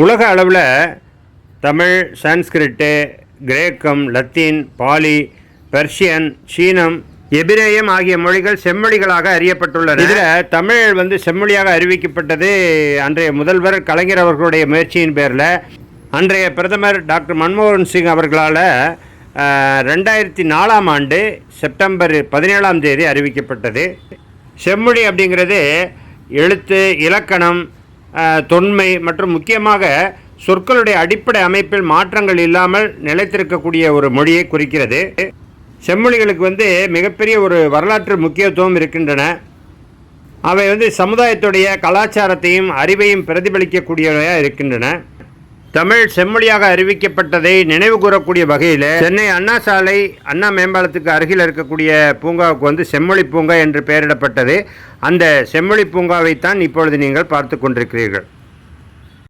உலக அளவில் தமிழ், சான்ஸ்கிரிட்டு, கிரேக்கம், லத்தீன், பாலி, பெர்ஷியன், சீனம், எபிரேயம் ஆகிய மொழிகள் செம்மொழிகளாக அறியப்பட்டுள்ளன. இதில் தமிழ் செம்மொழியாக அறிவிக்கப்பட்டது அன்றைய முதல்வர் கலைஞர் அவர்களுடைய முயற்சியின் பேரில் அன்றைய பிரதமர் டாக்டர் மன்மோகன் சிங் அவர்களால் 2004ஆம் ஆண்டு செப்டம்பர் 17ஆம் தேதி அறிவிக்கப்பட்டது. செம்மொழி அப்படிங்கிறது எழுத்து, இலக்கணம், தொன்மை மற்றும் முக்கியமாக சொற்களுடைய அடிப்படை அமைப்பில் மாற்றங்கள் இல்லாமல் நிலைத்திருக்கக்கூடிய ஒரு மொழியை குறிக்கிறது. செம்மொழிகளுக்கு மிகப்பெரிய ஒரு வரலாற்று முக்கியத்துவம் இருக்கின்றன. அவை சமுதாயத்துடைய கலாச்சாரத்தையும் அறிவையும் பிரதிபலிக்கக்கூடியவையாக இருக்கின்றன. தமிழ் செம்மொழியாக அறிவிக்கப்பட்டதை நினைவு கூறக்கூடிய வகையில் சென்னை அண்ணா சாலை அண்ணா மேம்பாலத்துக்கு அருகில் இருக்கக்கூடிய பூங்காவுக்கு செம்மொழி பூங்கா என்று பெயரிடப்பட்டது. அந்த செம்மொழி பூங்காவைத்தான் இப்பொழுது நீங்கள் பார்த்து கொண்டிருக்கிறீர்கள்.